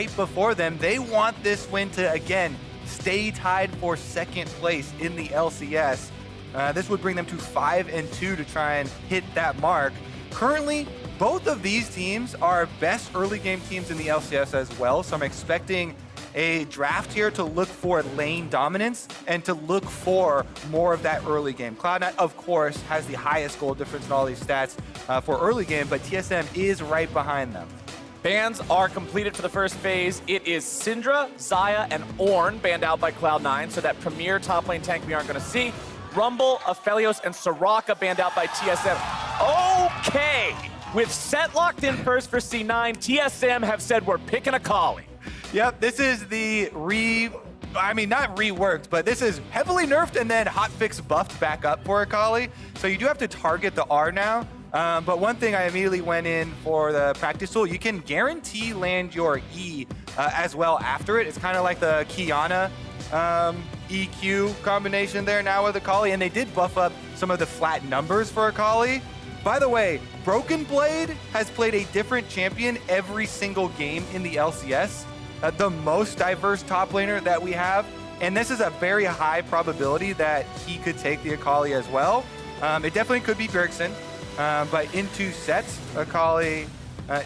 right before them. They want this win to, again, stay tied for second place in the LCS. This would bring them to 5-2 to try and hit that mark. Currently, both of these teams are best early game teams in the LCS as well, so I'm expecting a draft here to look for lane dominance and to look for more of that early game. Cloud9, of course, has the highest goal difference in all these stats for early game, but TSM is right behind them. Bans are completed for the first phase. It is Syndra, Xayah, and Ornn banned out by Cloud9, so that premier top lane tank we aren't going to see. Rumble, Aphelios, and Soraka banned out by TSM. Okay! With Sett locked in first for C9, TSM have said we're picking Akali. Yep, this is the not reworked, but this is heavily nerfed and then hotfix buffed back up for Akali. So you do have to target the R now. But one thing I immediately went in for the practice tool, you can guarantee land your E as well after it. It's kind of like the Qiyana EQ combination there now with Akali, and they did buff up some of the flat numbers for Akali. By the way, Broken Blade has played a different champion every single game in the LCS. The most diverse top laner that we have, and this is a very high probability that he could take the Akali as well. It definitely could be Bjergsen, but into Sett, Akali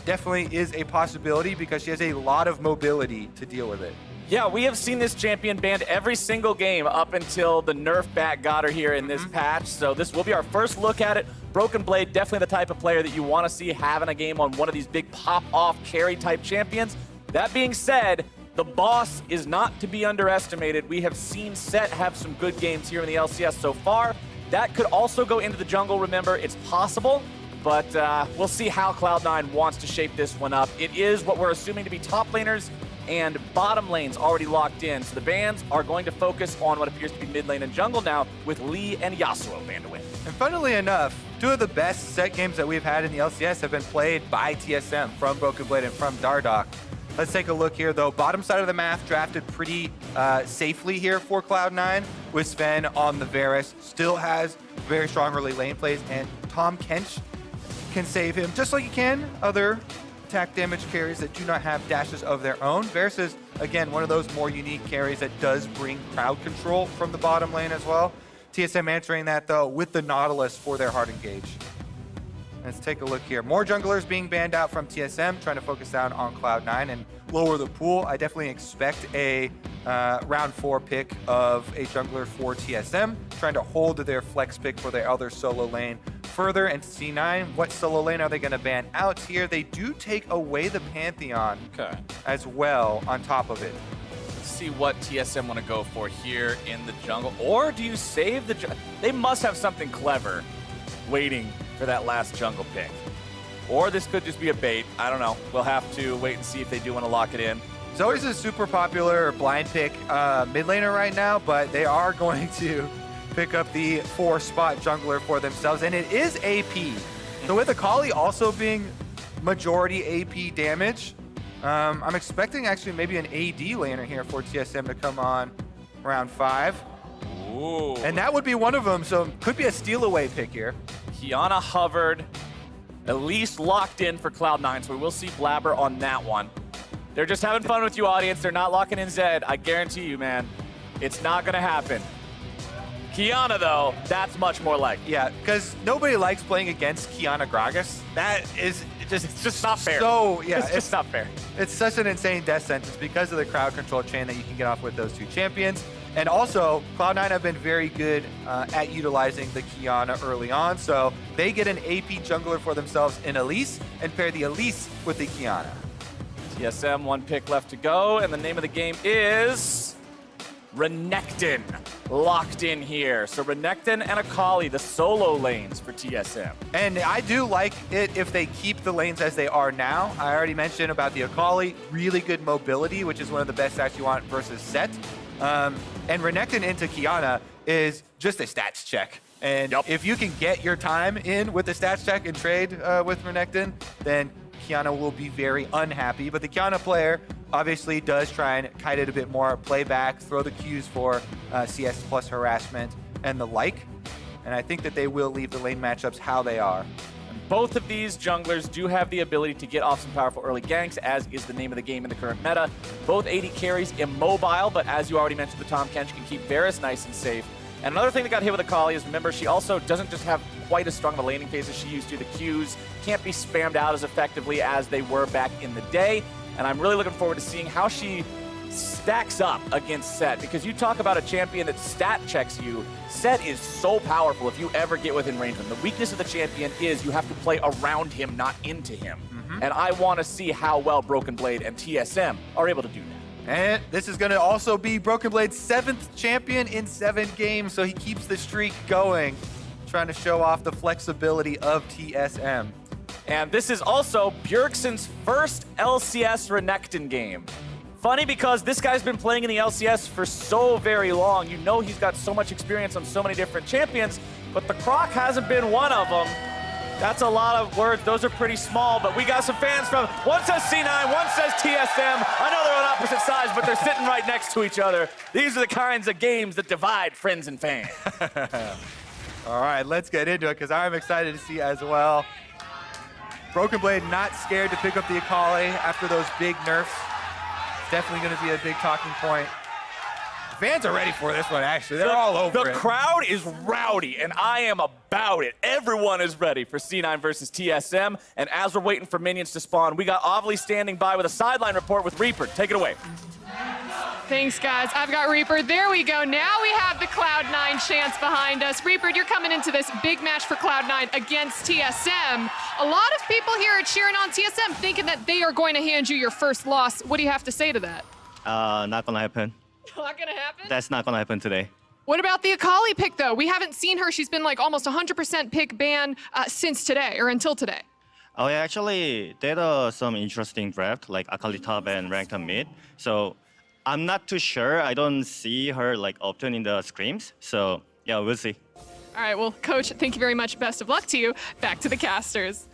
definitely is a possibility because she has a lot of mobility to deal with it. Yeah, we have seen this champion banned every single game up until the nerf back got her here in this patch, so this will be our first look at it. Broken Blade, definitely the type of player that you want to see having a game on one of these big pop-off carry-type champions. That being said, the boss is not to be underestimated. We have seen Sett have some good games here in the LCS so far. That could also go into the jungle, remember, it's possible, but we'll see how Cloud9 wants to shape this one up. It is what we're assuming to be top laners and bottom lanes already locked in, so the bans are going to focus on what appears to be mid lane and jungle now, with Lee and Yasuo banned away. And funnily enough, two of the best Sett games that we've had in the LCS have been played by TSM from Broken Blade and from Dardoch. Let's take a look here, though. Bottom side of the map drafted pretty safely here for Cloud9, with Zven on the Varus. Still has very strong early lane plays, and Tahm Kench can save him just like he can other attack damage carries that do not have dashes of their own. Varus is, again, one of those more unique carries that does bring crowd control from the bottom lane as well. TSM answering that, though, with the Nautilus for their hard engage. Let's take a look here. More junglers being banned out from TSM, trying to focus down on Cloud9 and lower the pool. I definitely expect a round 4 pick of a jungler for TSM, trying to hold their flex pick for their other solo lane further. And C9, what solo lane are they going to ban out here? They do take away the Pantheon as well on top of it. Let's see what TSM want to go for here in the jungle. Or do you save the jungle? They must have something clever waiting for that last jungle pick. Or this could just be a bait. I don't know. We'll have to wait and see if they do want to lock it in. Zoe's a super popular blind pick mid laner right now, but they are going to pick up the 4-spot jungler for themselves, and it is AP. So with Akali also being majority AP damage, I'm expecting actually maybe an AD laner here for TSM to come on round 5. Ooh. And that would be one of them, so could be a steal away pick here. Qiyana hovered, Elise locked in for Cloud9, so we will see Blaber on that one. They're just having fun with you, audience. They're not locking in Zed. I guarantee you, man, it's not going to happen. Qiyana, though, that's much more likely. Yeah, because nobody likes playing against Qiyana Gragas. That is It's just not fair. So, yeah, it's just not fair. It's such an insane death sentence because of the crowd control chain that you can get off with those two champions. And also, Cloud9 have been very good at utilizing the Qiyana early on, so they get an AP jungler for themselves in Elise and pair the Elise with the Qiyana. TSM, 1 pick left to go, and the name of the game is Renekton. Locked in here. So Renekton and Akali, the solo lanes for TSM. And I do like it if they keep the lanes as they are now. I already mentioned about the Akali, really good mobility, which is one of the best stats you want versus Sett. And Renekton into Qiyana is just a stats check. And if you can get your time in with the stats check and trade with Renekton, then Qiyana will be very unhappy. But the Qiyana player obviously does try and kite it a bit more, play back, throw the Qs for CS plus harassment and the like. And I think that they will leave the lane matchups how they are. both of these junglers do have the ability to get off some powerful early ganks, as is the name of the game in the current meta. Both AD carries immobile, but as you already mentioned, the Tahm Kench can keep Varus nice and safe. And another thing that got hit with Akali is, remember, she also doesn't just have quite as strong of a laning phase as she used to. The Qs can't be spammed out as effectively as they were back in the day. And I'm really looking forward to seeing how she stacks up against Sett, because you talk about a champion that stat checks you. Sett is so powerful if you ever get within range of him. The weakness of the champion is you have to play around him, not into him. And I want to see how well Broken Blade and TSM are able to do that. And this is going to also be Broken Blade's 7th champion in 7 games, so he keeps the streak going, trying to show off the flexibility of TSM. And this is also Bjergsen's first LCS Renekton game. Funny because this guy's been playing in the LCS for so very long. You know he's got so much experience on so many different champions, but the Croc hasn't been one of them. That's a lot of words. Those are pretty small, but we got some fans from, one says C9, one says TSM. I know they're on opposite sides, but they're sitting right next to each other. These are the kinds of games that divide friends and fans. All right, let's get into it, because I'm excited to see as well. Broken Blade not scared to pick up the Akali after those big nerfs. Definitely going to be a big talking point. Fans are ready for this one, actually. They're all over it. The crowd is rowdy, and I am about it. Everyone is ready for C9 versus TSM. And as we're waiting for minions to spawn, we got Ovely standing by with a sideline report with Reaper. Take it away. Thanks, guys. I've got Reaper. There we go. Now we have the Cloud9 chance behind us. Reaper, you're coming into this big match for Cloud9 against TSM. A lot of people here are cheering on TSM, thinking that they are going to hand you your first loss. What do you have to say to that? Not gonna happen. Not gonna happen? That's not gonna happen today. What about the Akali pick, though? We haven't seen her. She's been like almost 100% pick ban since today, or until today. Oh, yeah, actually, there are some interesting draft, like Akali top and Renekton mid. So I'm not too sure. I don't see her like often in the scrims. So yeah, we'll see. All right, well, Coach, thank you very much. Best of luck to you. Back to the casters.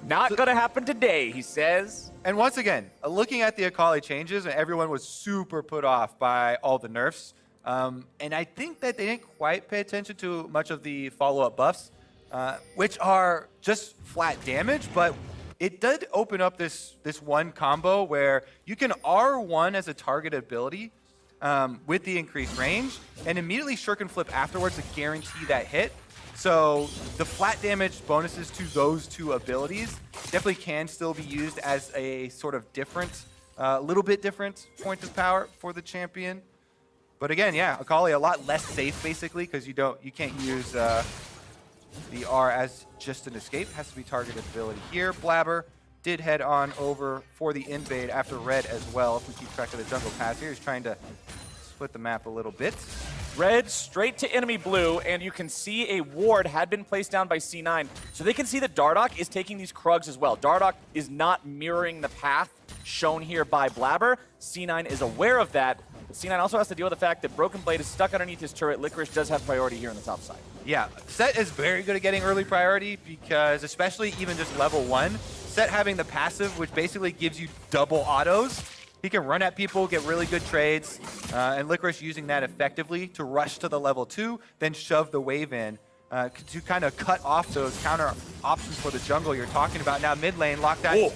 Not gonna happen today, he says. And once again, looking at the Akali changes, everyone was super put off by all the nerfs. And I think that they didn't quite pay attention to much of the follow-up buffs, which are just flat damage, but it did open up this one combo where you can R1 as a target ability with the increased range, and immediately Shuriken and Flip afterwards to guarantee that hit. So the flat damage bonuses to those two abilities definitely can still be used as a sort of different, little bit different point of power for the champion. But again, yeah, Akali a lot less safe basically, because you can't use the R as just an escape. It has to be targeted ability here. Blaber did head on over for the invade after Red as well. If we keep track of the jungle pass here, he's trying to split the map a little bit. Red straight to enemy blue, and you can see a ward had been placed down by C9. So they can see that Dardoch is taking these Krugs as well. Dardoch is not mirroring the path shown here by Blaber. C9 is aware of that, but C9 also has to deal with the fact that Broken Blade is stuck underneath his turret. Licorice does have priority here on the top side. Yeah, Sett is very good at getting early priority, because especially even just level 1, Sett having the passive, which basically gives you double autos. He can run at people, get really good trades, and Licorice using that effectively to rush to the level 2, then shove the wave in to kind of cut off those counter options for the jungle you're talking about. Now mid lane, lockdown. Oh.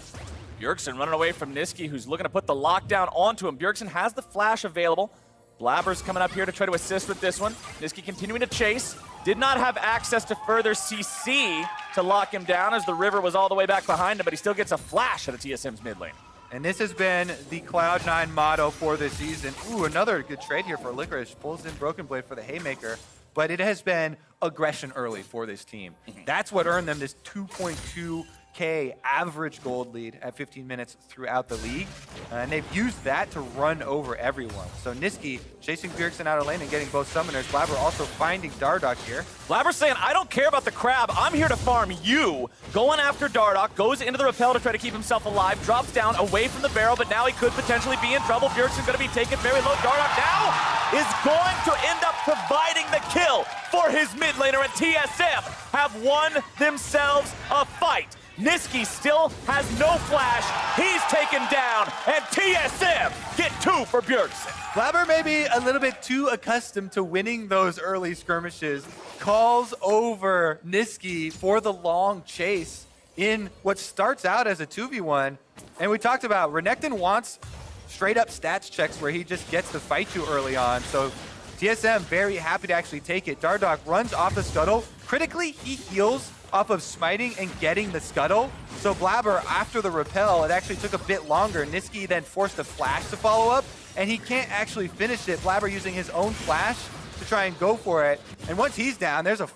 Bjergsen running away from Nisqy, who's looking to put the lockdown onto him. Bjergsen has the flash available. Blaber's coming up here to try to assist with this one. Nisqy continuing to chase. Did not have access to further CC to lock him down, as the river was all the way back behind him, but he still gets a flash out of TSM's mid lane. And this has been the Cloud9 motto for this season. Ooh, another good trade here for Licorice. Pulls in Broken Blade for the Haymaker. But it has been aggression early for this team. That's what earned them this 2.2K average gold lead at 15 minutes throughout the league. And they've used that to run over everyone. So Nisqy chasing Bjergsen out of lane and getting both summoners. Blaber also finding Dardoch here. Blaber's saying, I don't care about the crab, I'm here to farm you. Going after Dardoch, goes into the rappel to try to keep himself alive, drops down away from the barrel, but now he could potentially be in trouble. Bjergsen's gonna be taken very low. Dardoch now is going to end up providing the kill for his mid laner, and TSM have won themselves a fight. Nisqy still has no flash. He's taken down, and TSM get 2 2 for Bjergsen. Blaber may be a little bit too accustomed to winning those early skirmishes. Calls over Nisqy for the long chase in what starts out as a 2v1. And we talked about Renekton wants straight up stats checks where he just gets to fight you early on. So TSM very happy to actually take it. Dardoch runs off the scuttle. Critically, he heals off of smiting and getting the scuttle. So Blaber, after the repel, it actually took a bit longer. Nisqy then forced a flash to follow up, and he can't actually finish it. Blaber using his own flash to try and go for it. And once he's down, there's a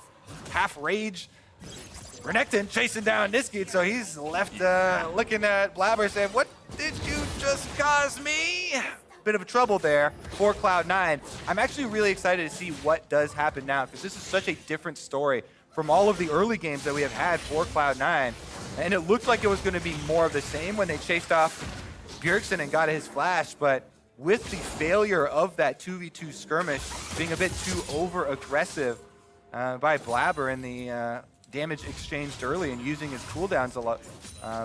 half rage Renekton chasing down Nisqy, so he's left looking at Blaber saying, what did you just cause me? Bit of a trouble there for Cloud9. I'm actually really excited to see what does happen now, because this is such a different story from all of the early games that we have had for Cloud9. And it looked like it was going to be more of the same when they chased off Bjergsen and got his flash, but with the failure of that 2v2 skirmish being a bit too over-aggressive by Blaber in the damage exchanged early and using his cooldowns a lot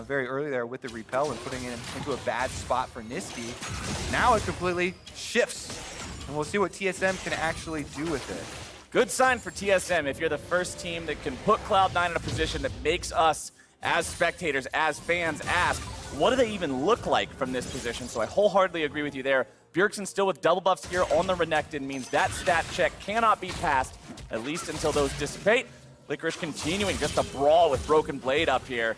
very early there with the repel and putting him into a bad spot for Nisqy. Now it completely shifts, and we'll see what TSM can actually do with it. Good sign for TSM if you're the first team that can put Cloud9 in a position that makes us, as spectators, as fans, ask, what do they even look like from this position? So I wholeheartedly agree with you there. Bjergsen still with double buffs here on the Renekton means that stat check cannot be passed, at least until those dissipate. Licorice continuing just a brawl with Broken Blade up here.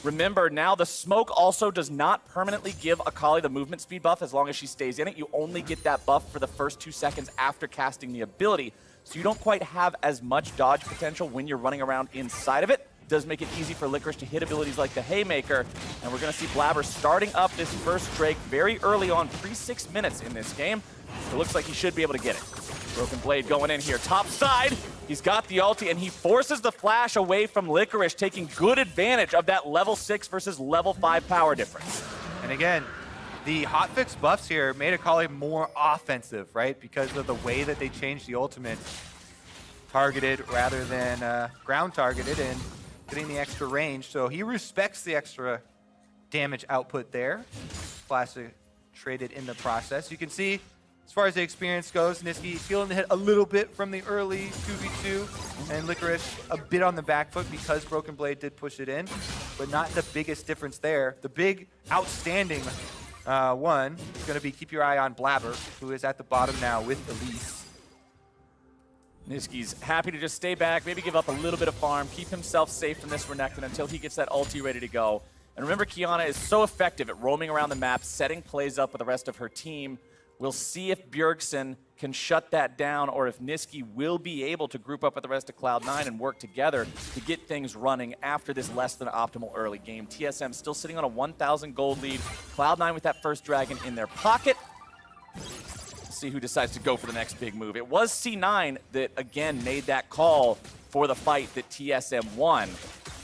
Remember, now the smoke also does not permanently give Akali the movement speed buff as long as she stays in it. You only get that buff for the first 2 seconds after casting the ability. So you don't quite have as much dodge potential when you're running around inside of it. Does make it easy for Licorice to hit abilities like the Haymaker. And we're going to see Blaber starting up this first Drake very early on, pre-6 minutes in this game. It looks like he should be able to get it. Broken Blade going in here, top side. He's got the ulti, and he forces the flash away from Licorice, taking good advantage of that level 6 versus level 5 power difference. And again, the hotfix buffs here made Akali more offensive, right? Because of the way that they changed the ultimate. Targeted rather than ground targeted and getting the extra range. So he respects the extra damage output there. Classic traded in the process. You can see, as far as the experience goes, Nisqy feeling the hit a little bit from the early 2v2, and Licorice a bit on the back foot because Broken Blade did push it in, but not the biggest difference there. The big outstanding one is going to be keep your eye on Blaber, who is at the bottom now with Elise. Nisqy's happy to just stay back, maybe give up a little bit of farm, keep himself safe from this Renekton until he gets that ulti ready to go. And remember, Qiyana is so effective at roaming around the map, setting plays up with the rest of her team. We'll see if Bjergsen can shut that down or if Nisqy will be able to group up with the rest of Cloud9 and work together to get things running after this less than optimal early game. TSM still sitting on a 1,000 gold lead. Cloud9 with that first dragon in their pocket. Let's see who decides to go for the next big move. It was C9 that, again, made that call for the fight that TSM won,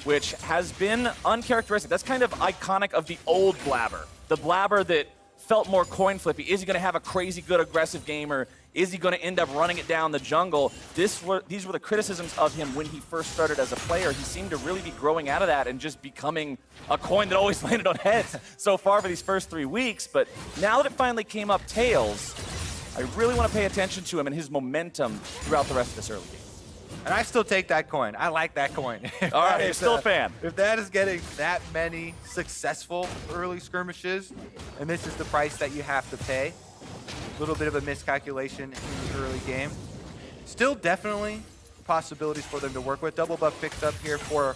which has been uncharacteristic. That's kind of iconic of the old Blaber. The Blaber that felt more coin flippy. Is he going to have a crazy good aggressive game, or is he going to end up running it down the jungle? These were the criticisms of him when he first started as a player. He seemed to really be growing out of that and just becoming a coin that always landed on heads so far for these first 3 weeks. But now that it finally came up tails, I really want to pay attention to him and his momentum throughout the rest of this early game. And I still take that coin. I like that coin. All right, you're still a fan. If that is getting that many successful early skirmishes, and this is the price that you have to pay, a little bit of a miscalculation in the early game. Still definitely possibilities for them to work with. Double buff picks up here for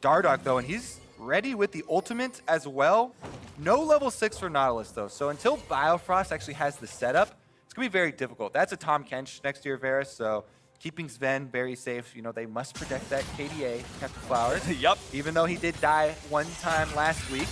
Dardoch, though, and he's ready with the ultimate as well. No level 6 for Nautilus, though. So until Biofrost actually has the setup, it's going to be very difficult. That's a Tahm Kench next to your Varus, so keeping Zven very safe. You know, they must protect that KDA, Captain Flowers. Yup. Even though he did die one time last week.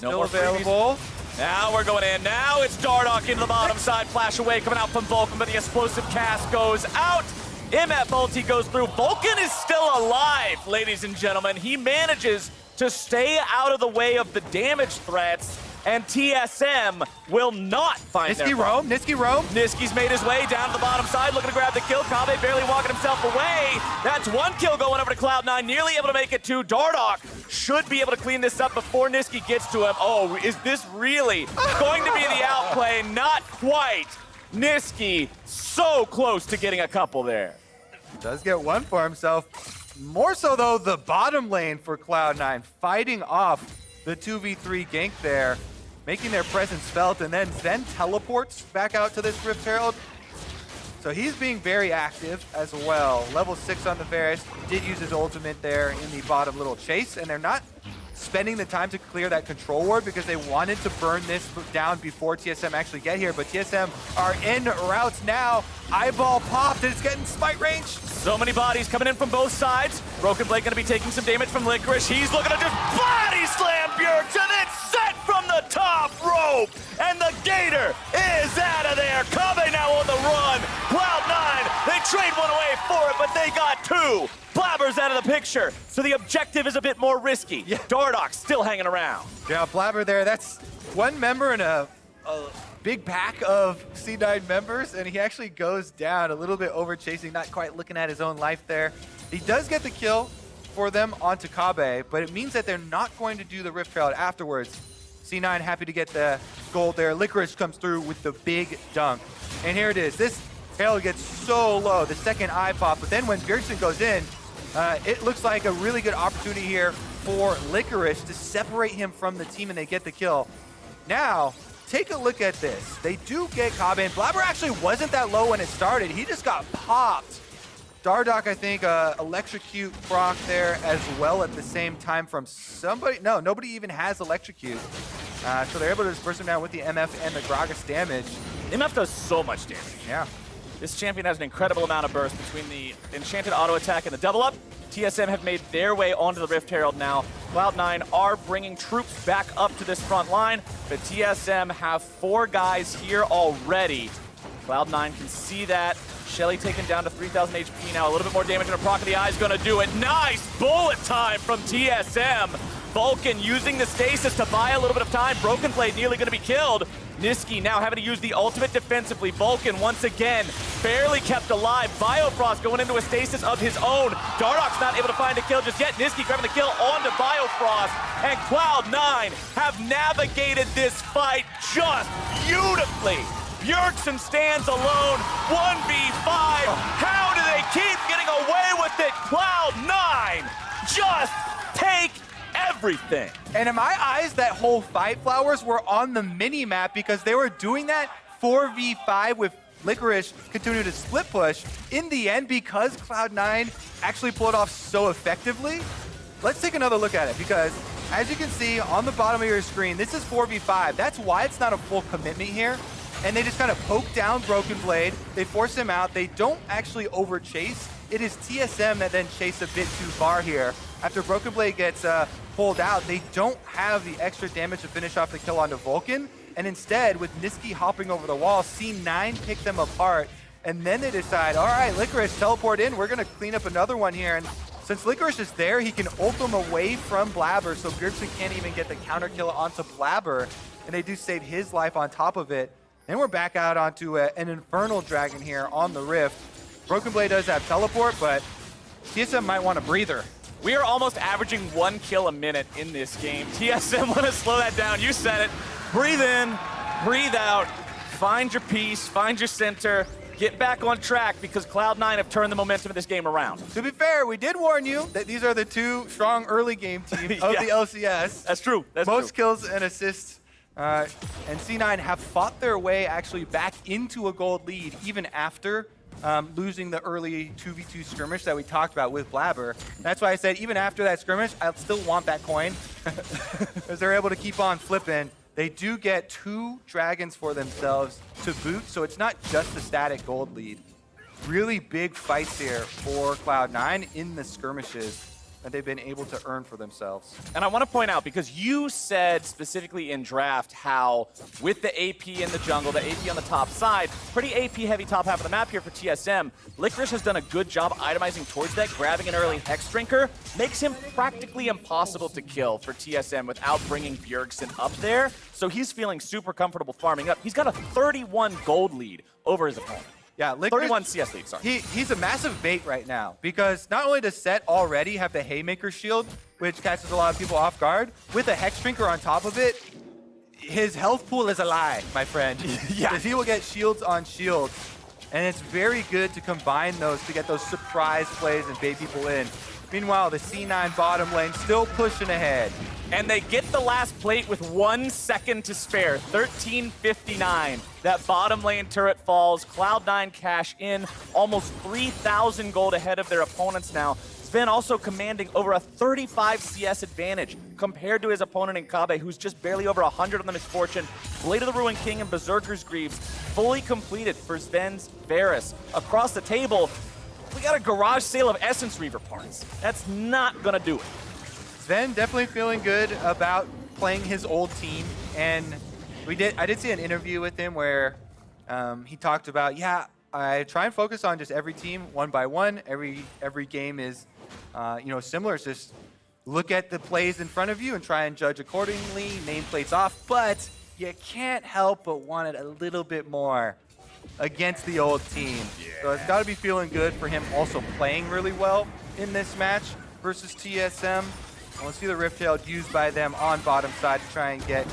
No Still more available. Now we're going in. Now it's Dardoch into the bottom side. Flash away coming out from Vulcan, but the explosive cast goes out. MF ulti goes through. Vulcan is still alive, ladies and gentlemen. He manages to stay out of the way of the damage threats. and TSM will not find their Nisqy roam. Nisqy's made his way down to the bottom side, looking to grab the kill. Kobbe barely walking himself away. That's one kill going over to Cloud9, nearly able to make it two. Dardoch should be able to clean this up before Nisqy gets to him. Oh, is this really going to be the outplay? Not quite. Nisqy so close to getting a couple there. Does get one for himself. More so, though, the bottom lane for Cloud9, fighting off the 2v3 gank there, making their presence felt, and then Zven teleports back out to this Rift Herald. So he's being very active as well. Level 6 on the Varus, did use his ultimate there in the bottom little chase, and they're not spending the time to clear that control ward because they wanted to burn this down before TSM actually get here, but TSM are in routes now. Eyeball popped, and it's getting smite range. So many bodies coming in from both sides. Broken Blade gonna be taking some damage from Licorice. He's looking to just body slam Bjergsen. It's Sett from the top rope, and the Gator is out of there. Kobbe now on the run. Cloud9, they trade one away for it, but they got two. Blaber's out of the picture, so the objective is a bit more risky. Yeah. Dardoch still hanging around. Yeah, Blaber there, that's one member in a big pack of C9 members, and he actually goes down a little bit over chasing, not quite looking at his own life there. He does get the kill for them onto Kobbe, but it means that they're not going to do the Rift Herald afterwards. C9 happy to get the gold there. Licorice comes through with the big dunk. And here it is. This Herald gets so low, the second eye pop, but then when Bjergsen goes in, it looks like a really good opportunity here for Licorice to separate him from the team, and they get the kill. Now, take a look at this. They do get Kobbe, and Blaber actually wasn't that low when it started. He just got popped. Dardoch, I think, electrocute proc there as well at the same time from somebody. No, nobody even has electrocute. So they're able to disperse him down with the MF and the Gragas damage. MF does so much damage. Yeah. This champion has an incredible amount of burst between the enchanted auto attack and the double up. TSM have made their way onto the Rift Herald now. Cloud9 are bringing troops back up to this front line, but TSM have 4 guys here already. Cloud9 can see that. Shelly taken down to 3,000 HP now. A little bit more damage and a proc of the eye is going to do it. Nice bullet time from TSM. Vulcan using the stasis to buy a little bit of time. Broken Blade nearly going to be killed. Nisqy now having to use the ultimate defensively. Vulcan once again barely kept alive. Biofrost going into a stasis of his own. Dardoch's not able to find a kill just yet. Nisqy grabbing the kill onto Biofrost. And Cloud9 have navigated this fight just beautifully. Bjergsen stands alone, 1v5. How do they keep getting away with it? Cloud9 just take everything. And in my eyes, that whole fight, Flowers, were on the mini-map because they were doing that 4v5 with Licorice continuing to split push. In the end, because Cloud9 actually pulled off so effectively, let's take another look at it because as you can see on the bottom of your screen, this is 4v5. That's why it's not a full commitment here. And they just kind of poke down Broken Blade. They force him out. They don't actually over-chase. It is TSM that then chase a bit too far here. After Broken Blade gets pulled out, they don't have the extra damage to finish off the kill onto Vulcan. And instead, with Nisqy hopping over the wall, C9 pick them apart. And then they decide, all right, Licorice, teleport in. We're going to clean up another one here. And since Licorice is there, he can ult them away from Blaber, so Bjergsen can't even get the counter kill onto Blaber. And they do save his life on top of it. Then we're back out onto an Infernal Dragon here on the Rift. Broken Blade does have teleport, but TSM might want a breather. We are almost averaging 1 kill a minute in this game. TSM want to slow that down. You said it. Breathe in, breathe out, find your peace, find your center, get back on track because Cloud9 have turned the momentum of this game around. To be fair, we did warn you that these are the 2 strong early game teams of the LCS. That's true. That's Most true. kills and assists. And C9 have fought their way actually back into a gold lead even after losing the early 2v2 skirmish that we talked about with Blaber. That's why I said even after that skirmish, I'll still want that coin because they're able to keep on flipping. They do get 2 dragons for themselves to boot, so it's not just the static gold lead. Really big fights here for Cloud9 in the skirmishes. that they've been able to earn for themselves. And I want to point out, because you said specifically in draft how with the AP in the jungle, the AP on the top side, pretty AP heavy top half of the map here for TSM, Licorice has done a good job itemizing towards that, grabbing an early Hex Drinker, makes him practically impossible to kill for TSM without bringing Bjergsen up there. So he's feeling super comfortable farming up. He's got a 31 gold lead over his opponent. Yeah, Licorice, 31 CS lead, sorry. He's a massive bait right now because not only does Sett already have the Haymaker shield, which catches a lot of people off guard, with a Hex Drinker on top of it, his health pool is a lie, my friend. Yeah. Because he will get shields on shields. And it's very good to combine those to get those surprise plays and bait people in. Meanwhile, the C9 bottom lane still pushing ahead. And they get the last plate with 1 second to spare, 13:59. That bottom lane turret falls, Cloud9 cash in, almost 3,000 gold ahead of their opponents now. Zven also commanding over a 35 CS advantage compared to his opponent in Kobbe, who's just barely over 100 on the Misfortune. Blade of the Ruined King and Berserker's Greaves fully completed for Zven's Varus. Across the table, we got a garage sale of Essence Reaver parts. That's not gonna do it. Zven definitely feeling good about playing his old team, and I did see an interview with him where he talked about, yeah, I try and focus on just every team one by one. Every game is similar. It's just look at the plays in front of you and try and judge accordingly, nameplates off, but you can't help but want it a little bit more against the old team. Yeah. So it's got to be feeling good for him also playing really well in this match versus TSM. I want to see the Rifttail used by them on bottom side to try and get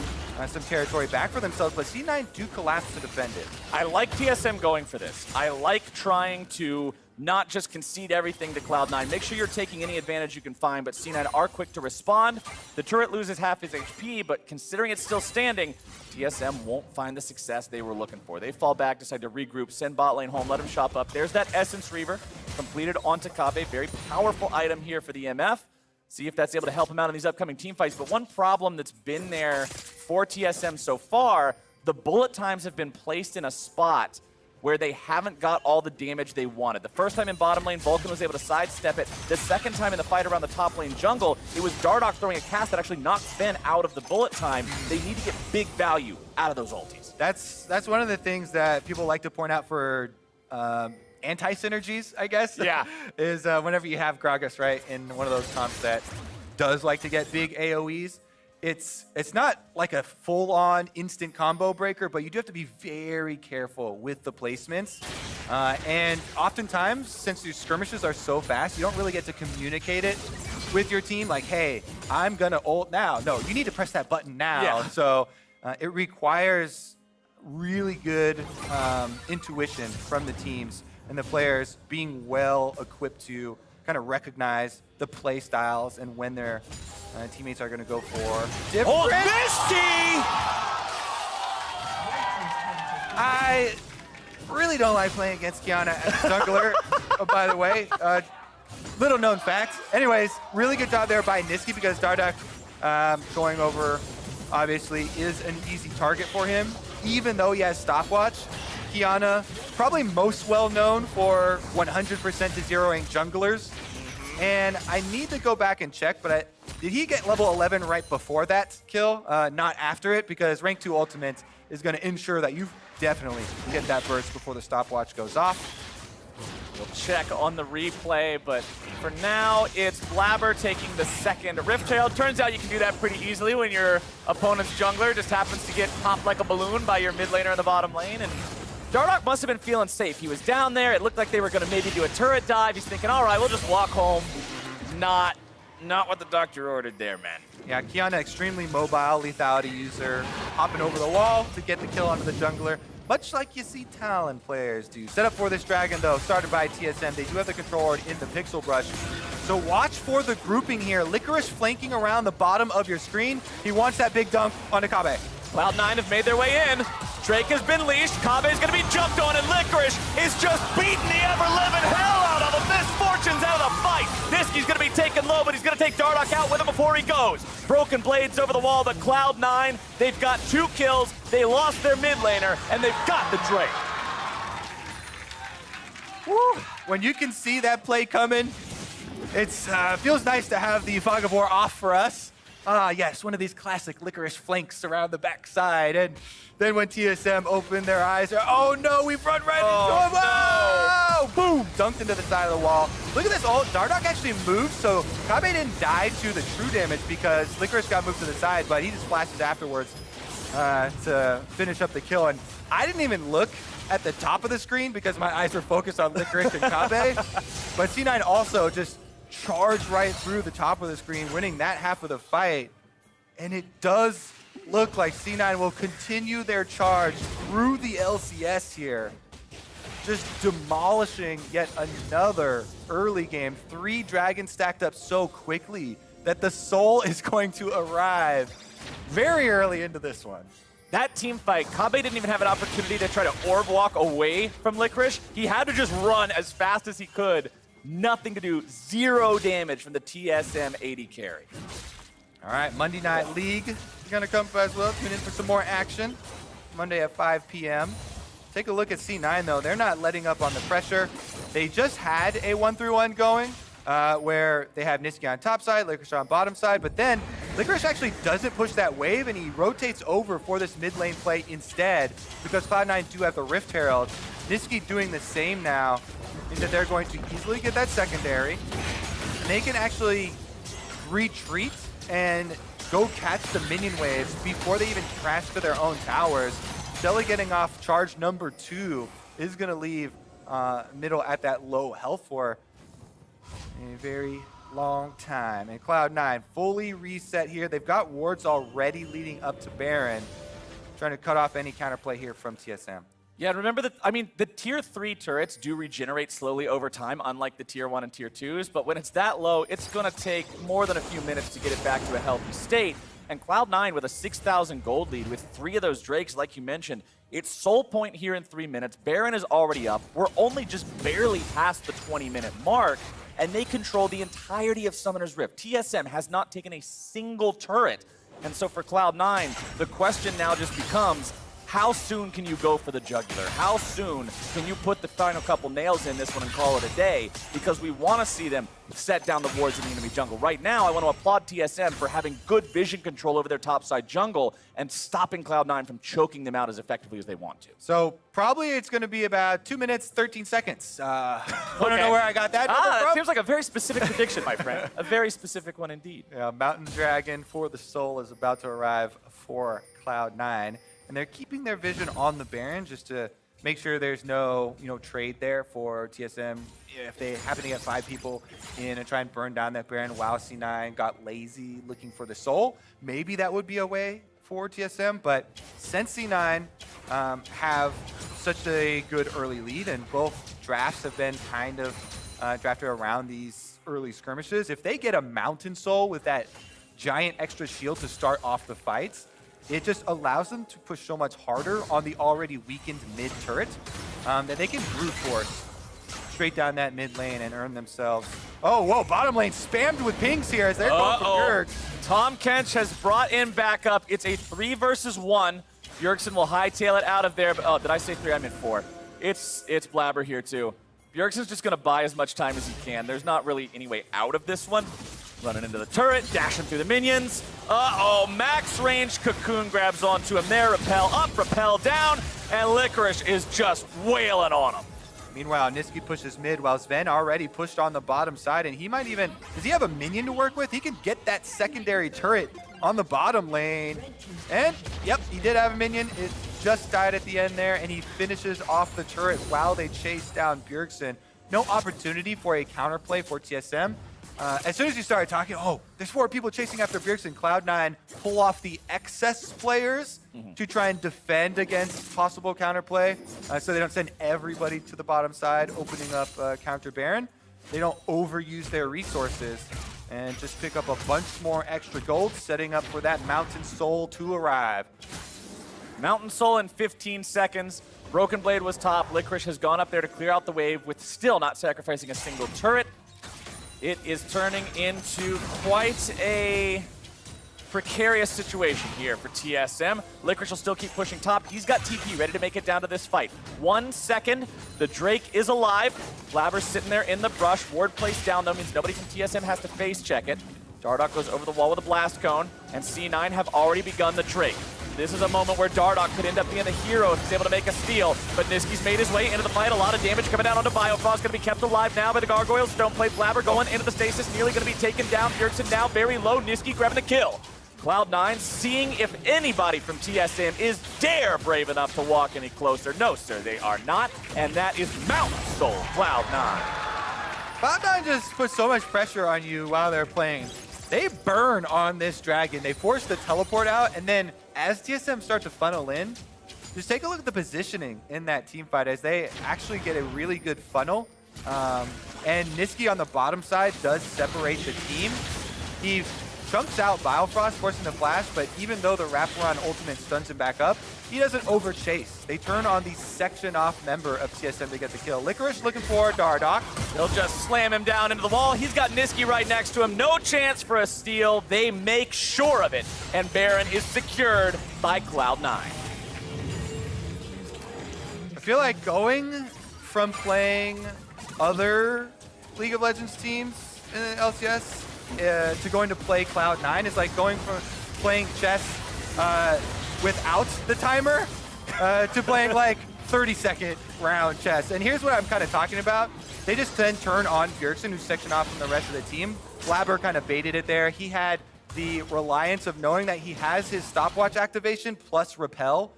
some territory back for themselves, but C9 do collapse to defend it. I like TSM going for this. I like trying to not just concede everything to Cloud9. Make sure you're taking any advantage you can find, but C9 are quick to respond. The turret loses half his HP, but considering it's still standing, TSM won't find the success they were looking for. They fall back, decide to regroup, send bot lane home, let him shop up. There's that Essence Reaver completed onto Kobbe. Very powerful item here for the MF. See if that's able to help him out in these upcoming team fights. But one problem that's been there for TSM so far, the bullet times have been placed in a spot where they haven't got all the damage they wanted. The first time in bottom lane, Vulcan was able to sidestep it. The second time in the fight around the top lane jungle, it was Dardoch throwing a cast that actually knocked Zven out of the bullet time. They need to get big value out of those ultis. That's one of the things that people like to point out for anti-synergies, I guess. Yeah. is whenever you have Gragas, right, in one of those comps that does like to get big AoEs, it's not like a full-on instant combo breaker, but you do have to be very careful with the placements. And oftentimes, since your skirmishes are so fast, you don't really get to communicate it with your team, like, hey, I'm gonna ult now. No, you need to press that button now. Yeah. So it requires really good intuition from the teams and the players being well equipped to kind of recognize the play styles and when their teammates are going to go for different. Oh, Nisqy! I really don't like playing against Qiyana as a jungler, by the way. Little known fact. Anyways, really good job there by Nisqy because Dardoch going over obviously is an easy target for him, even though he has stopwatch. Qiyana, probably most well known for 100% to zeroing junglers. And I need to go back and check, but did he get level 11 right before that kill? Not after it, because rank 2 ultimate is going to ensure that you definitely get that burst before the stopwatch goes off. We'll check on the replay, but for now, it's Blaber taking the second Rifttail. Turns out you can do that pretty easily when your opponent's jungler just happens to get popped like a balloon by your mid laner in the bottom lane. And Dardoch must have been feeling safe. He was down there. It looked like they were going to maybe do a turret dive. He's thinking, all right, we'll just walk home. Not what the doctor ordered there, man. Yeah, Qiyana, extremely mobile, lethality user, hopping over the wall to get the kill onto the jungler. Much like you see Talon players do. Set up for this dragon, though, started by TSM. They do have the control ward in the Pixel Brush. So watch for the grouping here. Licorice flanking around the bottom of your screen. He wants that big dunk onto Kobbe. Cloud9 have made their way in. Drake has been leashed. Kobbe is going to be jumped on, and Licorice is just beating the ever-living hell out of him. Misfortune's out of the fight. Nisqy's going to be taken low, but he's going to take Dardoch out with him before he goes. Broken blades over the wall, but Cloud9, they've got 2 kills. They lost their mid laner, and they've got the Drake. Woo. When you can see that play coming, It's feels nice to have the Fog of War off for us. Ah, yes, one of these classic Licorice flanks around the backside. And then when TSM opened their eyes, oh no, we've run right into him. Oh, boom, dunked into the side of the wall. Look at this ult. Dardoch actually moved, so Kobbe didn't die to the true damage because Licorice got moved to the side, but he just flashes afterwards to finish up the kill. And I didn't even look at the top of the screen because my eyes were focused on Licorice and Kobbe. But C9 also just charged right through the top of the screen, winning that half of the fight. And it does look like C9 will continue their charge through the LCS here. Just demolishing yet another early game. 3 dragons stacked up so quickly that the soul is going to arrive very early into this one. That team fight, Kobbe didn't even have an opportunity to try to orb walk away from Licorice. He had to just run as fast as he could. Nothing to do, 0 damage from the TSM AD carry. All right, Monday Night League is gonna come as well. Tune in for some more action. Monday at 5 p.m. Take a look at C9 though. They're not letting up on the pressure. They just had a 1-3-1 going where they have Nisqy on top side, Licorice on bottom side, but then Licorice actually doesn't push that wave and he rotates over for this mid lane play instead because Cloud9 do have the Rift Herald. Nisqy doing the same now means that they're going to easily get that secondary. And they can actually retreat and go catch the minion waves before they even crash to their own towers. Shelly getting off charge number 2 is going to leave middle at that low health for a very long time. And Cloud9 fully reset here. They've got wards already leading up to Baron, trying to cut off any counterplay here from TSM. Yeah, remember that, I mean, the tier 3 turrets do regenerate slowly over time, unlike the tier 1 and tier 2s, but when it's that low, it's gonna take more than a few minutes to get it back to a healthy state. And Cloud9 with a 6,000 gold lead with 3 of those Drakes, like you mentioned, it's soul point here in 3 minutes. Baron is already up. We're only just barely past the 20-minute mark, and they control the entirety of Summoner's Rift. TSM has not taken a single turret. And so for Cloud9, the question now just becomes, how soon can you go for the jugular? How soon can you put the final couple nails in this one and call it a day? Because we want to see them set down the wards in the enemy jungle. Right now, I want to applaud TSM for having good vision control over their topside jungle and stopping Cloud9 from choking them out as effectively as they want to. So probably it's going to be about 2 minutes, 13 seconds. I don't know where I got that number from. That seems like a very specific prediction, my friend. A very specific one indeed. Yeah, Mountain Dragon for the Soul is about to arrive for Cloud9. And they're keeping their vision on the Baron just to make sure there's no, trade there for TSM. If they happen to get 5 people in and try and burn down that Baron while C9 got lazy looking for the Soul, maybe that would be a way for TSM. But since C9 have such a good early lead and both drafts have been kind of drafted around these early skirmishes, if they get a Mountain Soul with that giant extra shield to start off the fights, it just allows them to push so much harder on the already weakened mid turret that they can brute force straight down that mid lane and earn themselves. Oh, whoa, bottom lane spammed with pings here as they're going for Bjerg. Tom Kench has brought in backup. It's a 3 versus 1. Bjergsen will hightail it out of there. But, oh, did I say 3? I meant 4. It's Blaber here too. Bjergsen's just going to buy as much time as he can. There's not really any way out of this one. Running into the turret, dashing through the minions. Uh-oh, max range cocoon grabs onto him there. Repel up, repel down, and Licorice is just wailing on him. Meanwhile, Nisqy pushes mid while Zven already pushed on the bottom side, and he might even, does he have a minion to work with? He can get that secondary turret on the bottom lane. And, yep, he did have a minion. It just died at the end there, and he finishes off the turret while they chase down Bjergsen. No opportunity for a counterplay for TSM. As soon as you started talking, oh, there's 4 people chasing after Bjergsen, Cloud9 pull off the excess players to try and defend against possible counterplay, so they don't send everybody to the bottom side, opening up counter Baron. They don't overuse their resources and just pick up a bunch more extra gold, setting up for that Mountain Soul to arrive. Mountain Soul in 15 seconds. Broken Blade was top. Licorice has gone up there to clear out the wave with still not sacrificing a single turret. It is turning into quite a precarious situation here for TSM. Licorice will still keep pushing top. He's got TP ready to make it down to this fight. 1 second, the Drake is alive. Blaber's sitting there in the brush. Ward placed down though means nobody from TSM has to face check it. Dardoch goes over the wall with a blast cone, and C9 have already begun the Drake. This is a moment where Dardoch could end up being the hero if he's able to make a steal, but Nisqy's made his way into the fight. A lot of damage coming down onto Biofrost, going to be kept alive now by the Gargoyles. Don't play Blaber going into the stasis, nearly going to be taken down. Bjergsen now very low, Nisqy grabbing the kill. Cloud9 seeing if anybody from TSM is dare brave enough to walk any closer. No, sir, they are not, and that is Mount Soul Cloud9. Cloud9 just put so much pressure on you while they're playing. They burn on this dragon. They force the teleport out, and then as TSM start to funnel in, just take a look at the positioning in that team fight as they actually get a really good funnel. And Nisqy on the bottom side does separate the team. He chunks out Biofrost, forcing the flash, but even though the wraparound ultimate stuns him back up, he doesn't overchase. They turn on the section off member of TSM to get the kill. Licorice looking for Dardoch. They'll just slam him down into the wall. He's got Nisqy right next to him. No chance for a steal. They make sure of it. And Baron is secured by Cloud9. I feel like going from playing other League of Legends teams in the LCS to going to play Cloud9 is like going from playing chess without the timer to playing like 30-second round chess. And here's what I'm kind of talking about. They just then turn on Bjergsen, who's sectioned off from the rest of the team. Blaber kind of baited it there. He had the reliance of knowing that he has his stopwatch activation plus repel.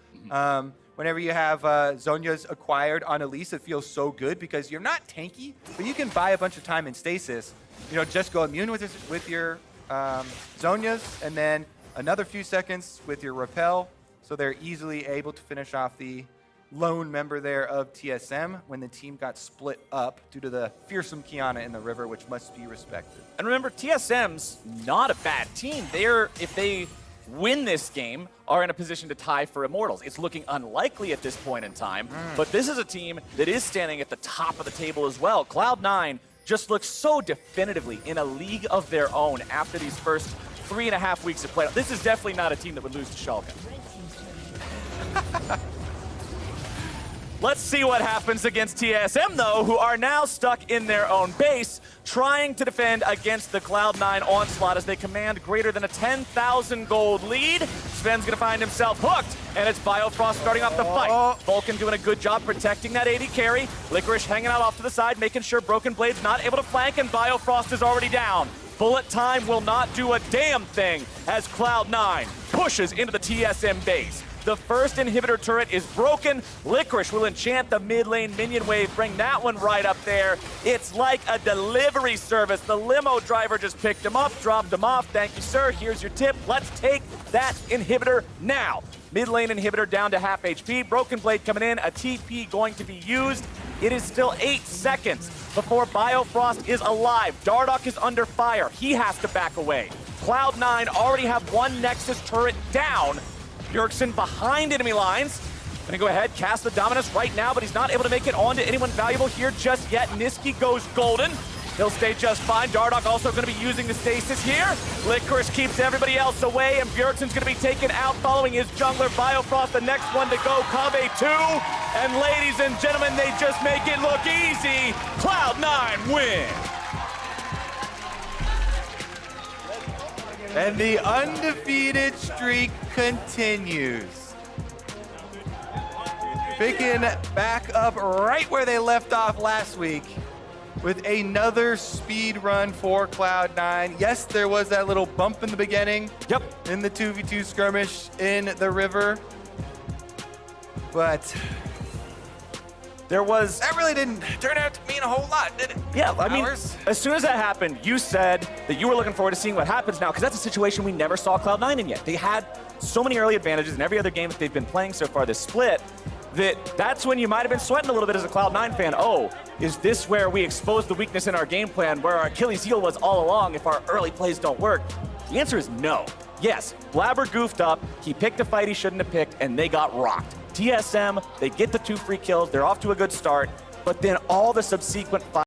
Whenever you have Zhonya's acquired on Elise, it feels so good because you're not tanky, but you can buy a bunch of time in stasis. You know, just go immune with your Zhonya's, and then another few seconds with your repel, so they're easily able to finish off the lone member there of TSM when the team got split up due to the fearsome Qiyana in the river, which must be respected. And remember, TSM's not a bad team. They're, if they win this game, are in a position to tie for Immortals. It's looking unlikely at this point in time, but this is a team that is standing at the top of the table as well. Cloud9 just looks so definitively in a league of their own after these first 3.5 weeks of play. This is definitely not a team that would lose to Schalke. Let's see what happens against TSM, though, who are now stuck in their own base, trying to defend against the Cloud9 onslaught as they command greater than a 10,000 gold lead. Zven's gonna find himself hooked, and it's Biofrost starting off the fight. Vulcan doing a good job protecting that AD carry. Licorice hanging out off to the side, making sure Broken Blade's not able to flank, and Biofrost is already down. Bullet time will not do a damn thing as Cloud9 pushes into the TSM base. The first inhibitor turret is broken. Licorice will enchant the mid lane minion wave, bring that one right up there. It's like a delivery service. The limo driver just picked him up, dropped him off. Thank you, sir. Here's your tip. Let's take that inhibitor now. Mid lane inhibitor down to half HP. Broken Blade coming in. A TP going to be used. It is still 8 seconds before Biofrost is alive. Dardoch is under fire. He has to back away. Cloud9 already have one Nexus turret down. Bjergsen behind enemy lines. Gonna go ahead, cast the Dominus right now, but he's not able to make it onto anyone valuable here just yet. Nisqy goes golden. He'll stay just fine. Dardoch also gonna be using the stasis here. Licorice keeps everybody else away, and Bjergsen's gonna be taken out following his jungler Biofrost, the next one to go, Kobbe 2. And ladies and gentlemen, they just make it look easy. Cloud9 win. And the undefeated streak continues. Picking back up right where they left off last week with another speed run for Cloud9. Yes, there was that little bump in the beginning. Yep. In the 2v2 skirmish in the river. But that really didn't turn out to mean a whole lot, did it? Yeah, I mean, as soon as that happened, you said that you were looking forward to seeing what happens now, because that's a situation we never saw Cloud9 in yet. They had so many early advantages in every other game that they've been playing so far this split, that's when you might have been sweating a little bit as a Cloud9 fan. Oh, is this where we expose the weakness in our game plan, where our Achilles heel was all along if our early plays don't work? The answer is no. Yes, Blaber goofed up, he picked a fight he shouldn't have picked, and they got rocked. TSM, they get the 2 free kills, they're off to a good start, but then all the subsequent fights